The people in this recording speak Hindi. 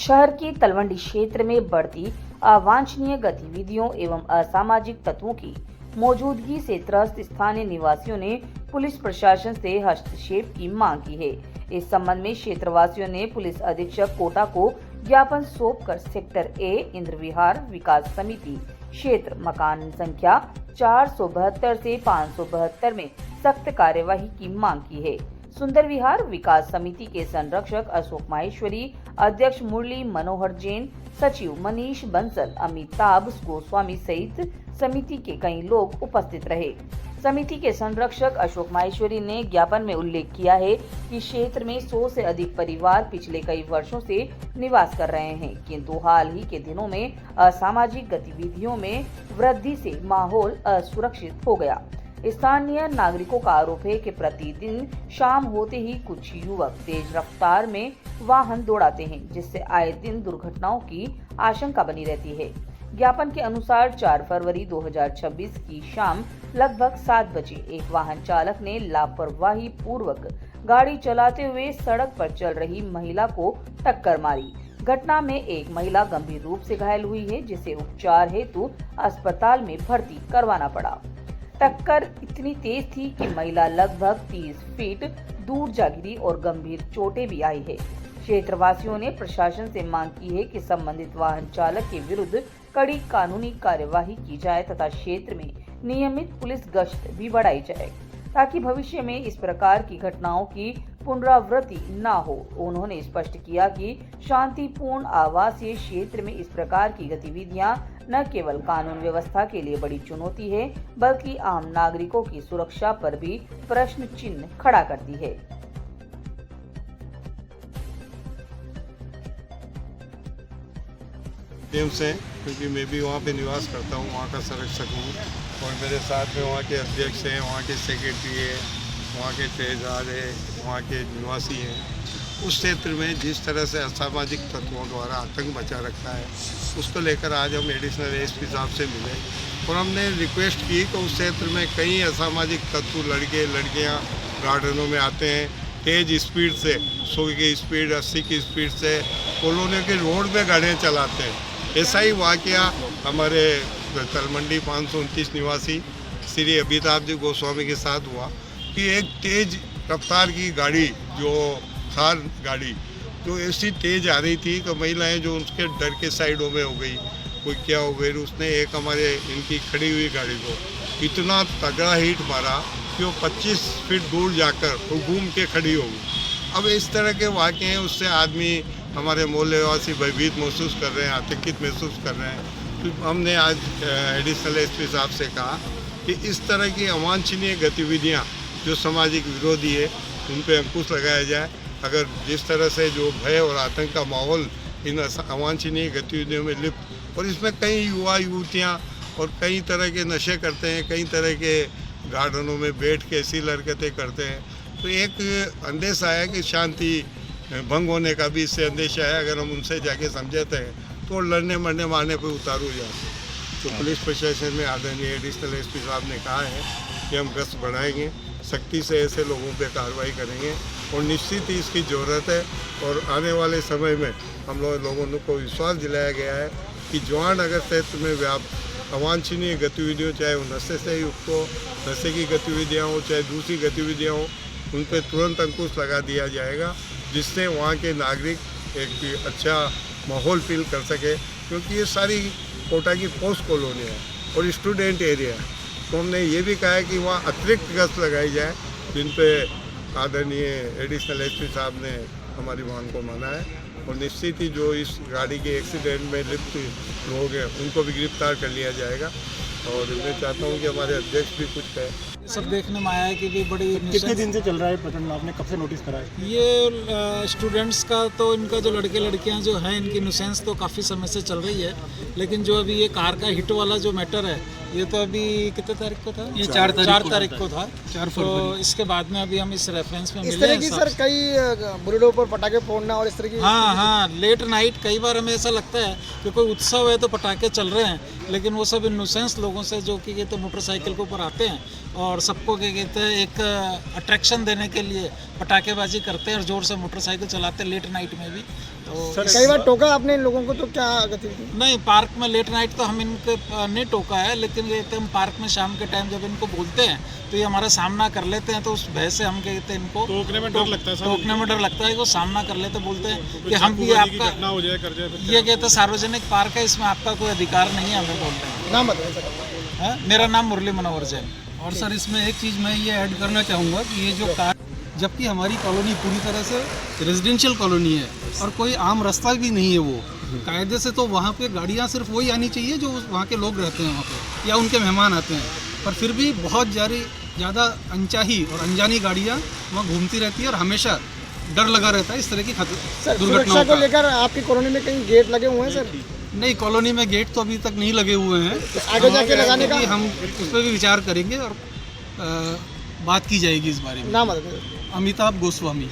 शहर के तलवंडी क्षेत्र में बढ़ती अवांछनीय गतिविधियों एवं असामाजिक तत्वों की मौजूदगी से त्रस्त स्थानीय निवासियों ने पुलिस प्रशासन से हस्तक्षेप की मांग की है। इस संबंध में क्षेत्रवासियों ने पुलिस अधीक्षक कोटा को ज्ञापन सौंपकर सेक्टर ए इंद्र विहार विकास समिति क्षेत्र मकान संख्या 472 से 572 में सख्त कार्यवाही की मांग की है। सुंदर विहार विकास समिति के संरक्षक अशोक माहेश्वरी, अध्यक्ष मुरली मनोहर जैन, सचिव मनीष बंसल, अमिताभ गोस्वामी सहित समिति के कई लोग उपस्थित रहे। समिति के संरक्षक अशोक माहेश्वरी ने ज्ञापन में उल्लेख किया है कि क्षेत्र में 100 से अधिक परिवार पिछले कई वर्षों से निवास कर रहे हैं, किंतु हाल ही के दिनों में असामाजिक गतिविधियों में वृद्धि से माहौल असुरक्षित हो गया। स्थानीय नागरिकों का आरोप है कि प्रतिदिन शाम होते ही कुछ युवक तेज रफ्तार में वाहन दौड़ाते हैं, जिससे आए दिन दुर्घटनाओं की आशंका बनी रहती है। ज्ञापन के अनुसार 4 फरवरी 2026 की शाम लगभग 7 बजे एक वाहन चालक ने लापरवाही पूर्वक गाड़ी चलाते हुए सड़क पर चल रही महिला को टक्कर मारी। घटना में एक महिला गंभीर रूप से घायल हुई है, जिसे उपचार हेतु अस्पताल में भर्ती करवाना पड़ा। टक्कर इतनी तेज थी कि महिला लगभग 30 फीट दूर जा गिरी और गंभीर चोटें भी आई है। क्षेत्रवासियों ने प्रशासन से मांग की है कि संबंधित वाहन चालक के विरुद्ध कड़ी कानूनी कार्यवाही की जाए तथा क्षेत्र में नियमित पुलिस गश्त भी बढ़ाई जाए, ताकि भविष्य में इस प्रकार की घटनाओं की पुनरावृत्ति न हो। उन्होंने स्पष्ट किया कि शांतिपूर्ण आवासीय क्षेत्र में इस प्रकार की गतिविधियां न केवल कानून व्यवस्था के लिए बड़ी चुनौती है, बल्कि आम नागरिकों की सुरक्षा पर भी प्रश्न चिन्ह खड़ा करती है। से क्योंकि मैं भी वहाँ पे निवास करता हूँ, वहाँ का संरक्षक हूँ और मेरे साथ में वहाँ के अध्यक्ष हैं, वहाँ के सेक्रेटरी है, वहाँ के तहसीलदार है, वहाँ के निवासी हैं। उस क्षेत्र में जिस तरह से असामाजिक तत्वों द्वारा आतंक मचा रखा है, उसको लेकर आज हम एडिशनल एसपी साहब से मिले और हमने रिक्वेस्ट की कि उस क्षेत्र में कई असामाजिक तत्व लड़के लड़कियाँ गार्डनों में आते हैं, तेज़ स्पीड से 100 की स्पीड 80 की स्पीड से कॉलोनी के रोड में गाड़ियाँ चलाते हैं। ऐसा ही वाकया हमारे तलमंडी 529 निवासी श्री अमिताभ गोस्वामी के साथ हुआ कि एक तेज रफ्तार की गाड़ी जो थार गाड़ी जो ऐसी तेज आ रही थी कि महिलाएं जो उसके डर के साइडों में हो गई, कोई क्या हो गई, उसने एक हमारे इनकी खड़ी हुई गाड़ी को इतना तगड़ा हिट मारा कि वो 25 फीट दूर जाकर वो घूम के खड़ी हो गई। अब इस तरह के वाक़े हैं, उससे आदमी हमारे मोहल्लेवासी भयभीत महसूस कर रहे हैं, आतंकित महसूस कर रहे हैं। तो हमने आज एडिशनल एसपी साहब से कहा कि इस तरह की अवांछनीय गतिविधियां जो सामाजिक विरोधी है, उन पर अंकुश लगाया जाए। अगर जिस तरह से जो भय और आतंक का माहौल इन अवांछनीय गतिविधियों में लिप्त, और इसमें कई युवा युवतियाँ और कई तरह के नशे करते हैं, कई तरह के गार्डनों में बैठ के ऐसी हरकतें करते हैं, तो एक अंदेशा है कि शांति भंग होने का भी इससे अंदेशा है। अगर हम उनसे जाके समझाते हैं तो लड़ने मरने मारने पर उतारू जाते हैं। तो पुलिस प्रशासन में आदरणीय एडिशनल एसपी साहब ने कहा है कि हम गश्त बढ़ाएंगे, सख्ती से ऐसे लोगों पे कार्रवाई करेंगे और निश्चित ही इसकी ज़रूरत है। और आने वाले समय में हम लोगों को विश्वास दिलाया गया है कि जवाहरनगर क्षेत्र में व्याप्त अवांछनीय गतिविधियों, चाहे वो नशे से युक्त हो, नशे की गतिविधियाँ हो, चाहे दूसरी गतिविधियाँ हो, उन पर तुरंत अंकुश लगा दिया जाएगा, जिससे वहाँ के नागरिक एक अच्छा माहौल फील कर सके। क्योंकि ये सारी कोटा की पोस्ट कॉलोनी है और स्टूडेंट एरिया है, तो हमने ये भी कहा है कि वहाँ अतिरिक्त गश्त लगाई जाए, जिन पे आदरणीय एडिशनल एसपी साहब ने हमारी मांग को माना है। और निश्चित ही जो इस गाड़ी के एक्सीडेंट में लिप्त लोग हैं, उनको भी गिरफ्तार कर लिया जाएगा। और मैं चाहता हूँ कि हमारे अध्यक्ष भी कुछ कहें। सब देखने में आया है कि ये बड़ी कितने दिन से चल रहा है प्रकरण, आपने कब से नोटिस करा है? ये स्टूडेंट्स का तो इनका जो लड़के लड़कियां जो हैं, इनकी नुसेंस तो काफ़ी समय से चल रही है, लेकिन जो अभी ये कार का हिट वाला जो मैटर है, ये तो अभी कितने तारीख को था? ये 4 तारीख को था। 4 तो इसके बाद में अभी हम इस रेफरेंस में इस मिले तरह की सर कई बुलेटों पर पटाखे फोड़ना और इस तरह की हाँ, लेट नाइट कई बार हमें ऐसा लगता है कि कोई उत्सव है तो पटाखे चल रहे हैं, लेकिन वो सब इनोसेंस लोगों से जो कि ये तो मोटरसाइकिल के ऊपर आते हैं और और सबको क्या कहते हैं एक अट्रैक्शन देने के लिए पटाखेबाजी करते हैं और ज़ोर से मोटरसाइकिल चलाते हैं लेट नाइट में भी। तो कई बार टोका आपने इन लोगों को, तो क्या गतिविधि? नहीं, पार्क में लेट नाइट तो हम इनके नहीं टोका है, लेकिन ये हम पार्क में शाम के टाइम जब इनको बोलते हैं तो ये हमारा सामना कर लेते हैं। तो उस भय से हम कहते हैं इनको टोकने में डर लगता है सर, टोकने में डर लगता है कि वो सामना कर लेते, बोलते हैं कि हम भी आपका घटना हो जाए कर जाए। ये कहते हैं सार्वजनिक पार्क है, इसमें आपका कोई अधिकार नहीं है, हमें बोलते हैं। नाम बताइए सर। हाँ, मेरा नाम मुरली मनोहर जैन। और सर इसमें एक चीज़ मैं ये ऐड करना चाहूँगा कि ये जो कार, जबकि हमारी कॉलोनी पूरी तरह से रेजिडेंशियल कॉलोनी है और कोई आम रास्ता भी नहीं है, वो कायदे से तो वहाँ पे गाड़ियाँ सिर्फ वही आनी चाहिए जो वहाँ के लोग रहते हैं वहाँ पे या उनके मेहमान आते हैं, पर फिर भी बहुत ज़्यादा अनचाही और अनजानी गाड़ियाँ वहाँ घूमती रहती है और हमेशा डर लगा रहता है इस तरह की सर, सुरक्षा दुर्घटनाओं को का। लेकर आपकी कॉलोनी में कहीं गेट लगे हुए हैं सर? नहीं, कॉलोनी में गेट तो अभी तक नहीं लगे हुए हैं, आगे जाके लगाने का हम उस पर भी विचार करेंगे और बात की जाएगी इस बारे में। नाम बताइए। अमिताभ गोस्वामी।